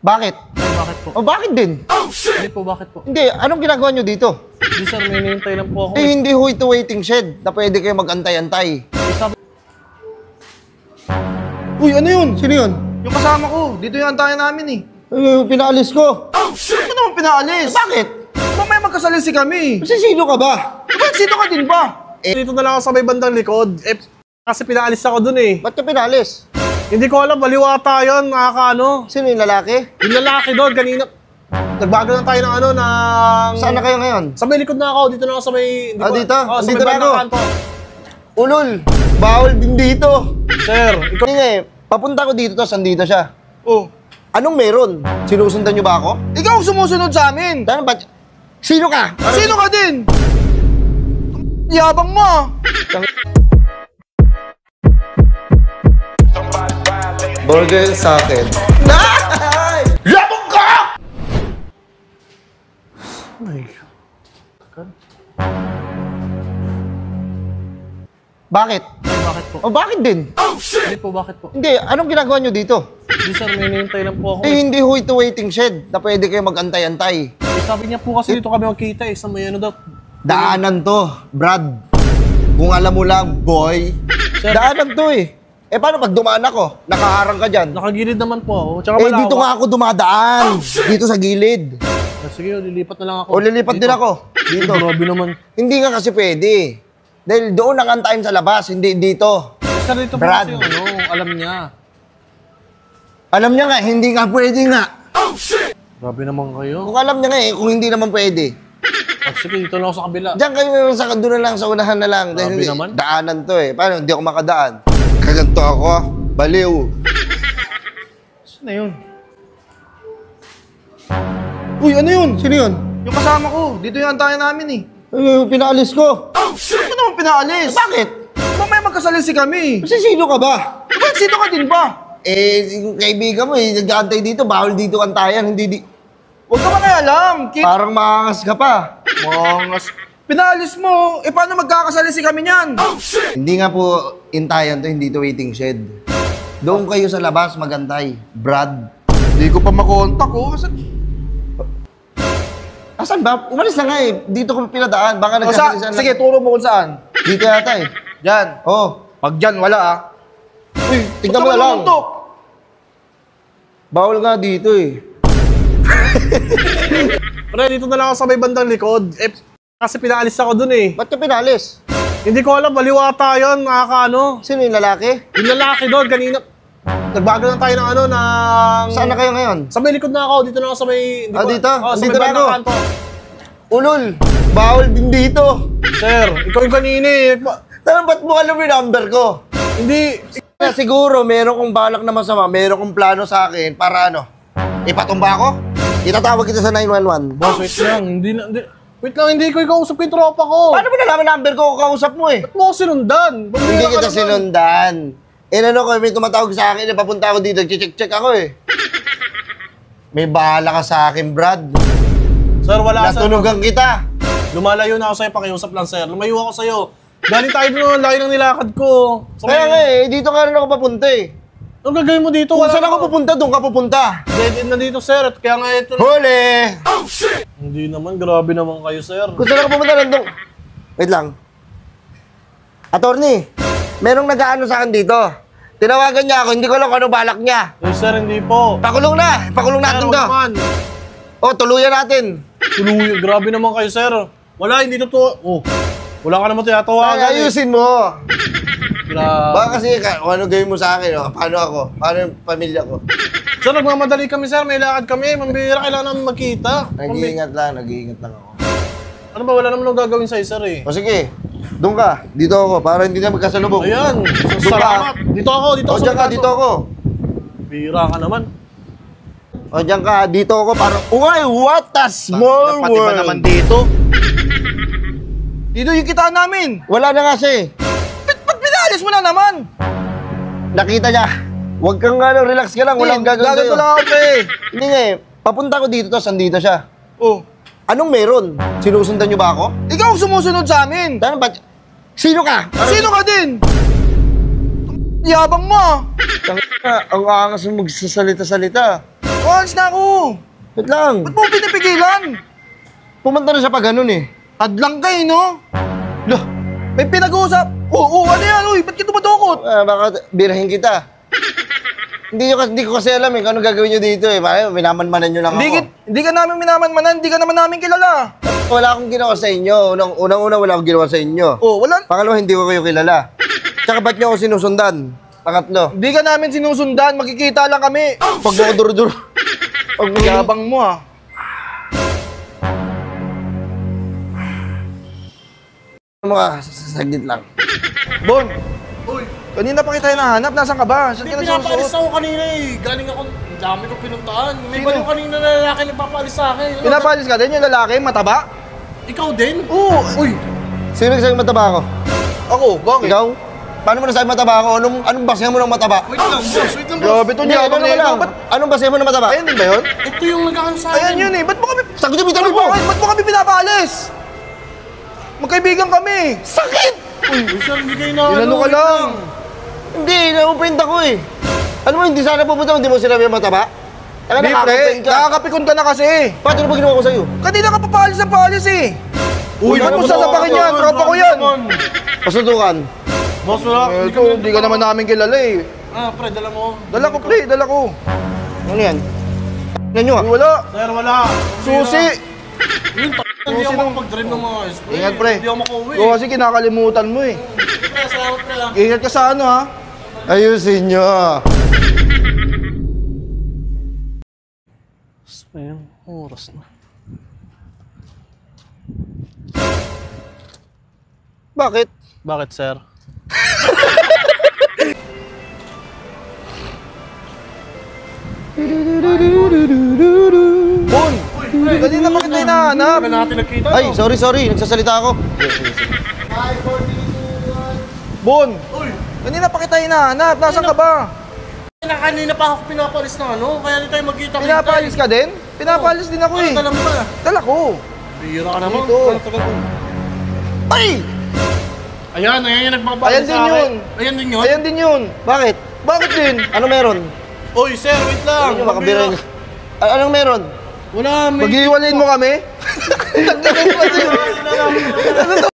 Bakit? Bakit po? O bakit din? Hindi po, bakit po? Hindi, anong ginagawa nyo dito? Hindi sir, may hinihintay lang po ako. Eh, hindi ho ito waiting shed na pwede kayo mag-antay-antay. Uy, ano yun? Sino yun? Yung kasama ko. Dito yung antayan namin eh. Pinaalis ko. Ano naman pinaalis? Bakit? Mamaya magkasalisi kami. Kasi sino ka ba? Ba't sino ka din ba? Dito na lang ako sa may bandang likod. Kasi pinaalis ako dun eh. Ba't ka pinalis? Hindi ko alam, baliwa tayo, nakakaano. Sino yung lalaki? Yung lalaki doon, kanina. Nagbago na tayo ng ano, ng... Saan na kayo ngayon? Sa may likod na ako, dito na ako sa may... Dito? Oh, sa may Dito na bandang ako. kanto. Ulol, bawal din dito. Sir, ikaw... Hindi nga eh, papunta ko dito tapos andito siya. Oh. Anong meron? Sinusundan nyo ba ako? Ikaw ang sumusunod sa amin. Ano ba? Sino ka? Sino ka din? Yabang mo ah. Burger sa akin. Yabang ka! Oh my God. Bakit? Bakit po? O bakit din? Hindi po, bakit po? Hindi, anong ginagawa nyo dito? Hindi sir, may hinihintay lang po ako. Eh, hindi ho ito waiting shed na pwede kayo mag-antay-antay. Sabi niya po kasi dito kami magkita eh, sa may ano daw. Daanan to, Brad. Kung alam mo lang, boy. Sir. Daanan to eh. Eh, paano pag dumaan ako? Nakaharang ka dyan. Nakagilid naman po ako. Tsaka Eh, malawak. dito nga ako dumadaan. Dito sa gilid. Sige, lilipat na lang ako. O, lilipat din ako. Dito. Grabe naman. Hindi nga kasi pwede. Dahil doon ang antayin sa labas, hindi dito. Sir, dito po Brad. kasi yung ano, alam niya. Alam niya nga, hindi nga pwede nga. Grabe naman kayo. Kung alam niya nga eh, kung hindi naman pwede. Sige, dito lang ako sa kabila. Diyan kayo sa doon na lang, sa unahan na lang. Dahil Grabe hindi, naman. daanan to eh. Paano, hindi ako makadaan. Kaganto ako, baliw. Saan na yun? Uy, ano yun? Sino yun? Yung kasama ko. Dito yung antayan namin eh. Pinaalis ko. Ano naman pinaalis? Bakit? Mamaya magkasalisi kami. Kasi sino ka ba? Ba't sino ka din ba? Eh, yung kaibigan mo eh, nag-aantay dito, bawal dito antayan, hindi di... Huwag ka makialam. Parang maangas ka pa. Mangas. Pinaalis mo. Eh, paano magkakasalisi kami niyan? Hindi nga po intayan to, hindi to waiting shed. Doon kayo sa labas magantay, Brad. Hindi ko pa makontak oh. Asan ba? Umalis na nga eh. Dito ko pinadaan. Baka nagkasalisan lang. Sige, turo mo kung saan. Dito yata eh. Diyan. Oh, Pag dyan, wala ah. Uy, tignan mo na lang. Tumuntok. Bawal nga dito eh. Pre, dito na lang ako sa may bandang likod. Kasi pinaalis ako dun eh. Ba't ka pinalis? Hindi ko alam, baliwa tayo, nakakaano. Sino yung lalaki? Yung lalaki doon, kanina. Nagbago na tayo ng ano, ng... Saan na kayo ngayon? Sa may likod na ako, dito na ako sa may... Dito? Oh, sa Dito may na bandang ako. kanto. Ulol, bawal din dito. Sir, ikaw yung kanina eh. Ba't mo alam yung number ko? Hindi. Siguro, meron kong balak na masama, meron kong plano sa akin para ano, ipatumba ako? Itatawag kita sa 911. Boss, wait lang. Wait lang, hindi ko ikausap ko yung tropa ko. Paano mo nalaman number ko kung kausap mo eh? Ba't mo ako sinundan? Hindi Bumira ka kita naman. sinundan. Eh ano ko, may tumatawag sa akin, papunta ako dito, check ako eh. May bahala ka sa akin, Brad. Sir, wala sir. Natunugan kita. Lumalayo na ako sa'yo, pakiusap lang sir. Lumayo ako sa'yo. Galing tayo doon, layo ng nilakad ko. Kaya nga eh, dito ka rin ako papunta eh. Anong gagawin mo dito? Kung saan ako pupunta, doon ka pupunta. Dead end na dito sir, at kaya nga ito. Huli! Hindi naman, grabe naman kayo sir. Kung saan ako pupunta, nandun. Wait lang. Attorney, merong nag-aano sa akin dito. Tinawagan niya ako, hindi ko alam kung ano balak niya. Eh sir, hindi po. Pakulong na! Pakulong natin Sir, to. wag naman. O, tuluyan natin. Tuluyan, grabe naman kayo sir. Wala, hindi totoo. Oh, wala ka naman tinatawagan eh. Ayusin mo. Grabe. Baka kasi kung ano gawin mo sa akin, oh. Paano ako? Paano yung pamilya ko? Sir, nagmamadali kami sir, may lakad kami. Mambira, kailangan namin magkita. Nag-iingat lang ako. Ano ba, wala naman nung gagawin sa'yo sir eh. O sige, doon ka. Dito ako, para hindi na magkasalubong. Ayan, Doon salamat. Dito ako, dito O ako. dyan ka, dito ako. Bira ka naman. O dyan ka, dito ako para... Uy, what a small Pati ba world! naman dito? Dito yung kitaan namin. Wala na nga siya eh. Ba't pinalis mo na naman? Nakita niya. Huwag kang ano, relax ka lang. Walang gagawin sa'yo. Gaganto lang ako pre. Hindi nga eh. Papunta ko dito, tapos andito siya. Oh. Anong meron? Sinusundan niyo ba ako? Ikaw ang sumusunod sa amin. Sino ka? Sino ka din? Yabang mo ah. Ang angas mo magsasalita-salita. Alis na ako. Wait lang. Ba't mo pinipigilan? Pumunta na siya pa ganun eh. Hadlang ka eh, no? Loh, May pinag-uusap. Oo, ano yan? Uy, ba't kita madukot? baka birahin kita. Hindi ko kasi alam eh kung ano gagawin nyo dito eh. Bakit minamanmanan nyo lang ako. Hindi ka namin minaman-manan, hindi ka naman namin kilala. Wala akong ginawa sa inyo. Unang-una wala akong ginawa sa inyo. Oh, wala. Pangalawa, hindi ko kayo kilala. Tsaka ba't nyo ako sinusundan? Pangatlo, Hindi ka namin sinusundan, makikita lang kami. pag mo ko duro-duro. Pag mo Yabang mo ah. mga saglit lang. Bon, Uy, kanina pa kita hinahanap, nasan ka ba? Saan ka pinapalis nagsusuot? ako kanina eh. Galing ako, ang dami ko pinuntahan. May Sino? baliw kanina na lalaki nagpapalis sa akin. Pinapalis ka din yung lalaki, mataba? Ikaw din? Oo. Uy, Sino nagsabi mataba ako? Ako, bakit? Ikaw? Paano mo nasabi mataba ako? Anong basehan mo ng mataba? wait lang boss, wait lang boss. Grabe to Hindi, yabang ano na ka yun. lang? Ba't- Anong basehan mo ng mataba? Ayan din ba yun? Ito yung nagkakano sa akin. Ayan yun eh, ba't mo kami... Sagutin mo yung tanong mo! Ba't mo kami pinapaalis? Magkaibigan kami. Sakit! Uy, sir, hindi kayo na Inano ka wait lang. Hindi, na-open ako eh. Ano mo, hindi sana pupunta, hindi mo sinabi yung mataba? Taka Hindi pre, nakaka-open ka. nakakapikon ka na kasi. Paano ba ginawa ko sa'yo? Kanina ka papaalis ang paalis eh. Uy, ba't mo boss, sasapakin yan? boss, Tropa ko boss, yan. boss. Pasuntukan. Boss, wala. Ito, hindi ka naman namin kilala eh. Ah, pre, dala mo. Dala ko pre, dala ko. Ano yan? Yan nyo ah. Uy, wala. Sir, wala. Susi. Yun, hindi Susi ako nung- makapag-drive ng mga ice. Ingat pre. Hindi ako makauwi. Ikaw kasi kinakalimutan mo eh. Pre, salamat pre lang. Ingat ka sa ano ha. Ayusin nyo. Ayun, oras na. Bakit? Bakit, sir? Bon, kanina pa kita hinahanap. Kaya natin nagkita. Ay, sorry. Nagsasalita ako. Bon, kanina pa kita hinahanap. Nasaan ka ba? Kanina pa ako pinapalis ng ano, kaya hindi tayo magkita-kita. Pinapalis ka din? Pinapalis din ako eh. Dala mo ba? Dala ko. Bira ka naman. Dito. Ano tagal mo? Ay! Ayan yung nagpapalis Ayan din sa akin. yun. Ayan din yun? Ayan din yun. Bakit? Bakit din? Ano meron? Oy, sir, wait lang. Ano nyo makabira? Anong meron? Wala, may... Maghiwalayin mo kami?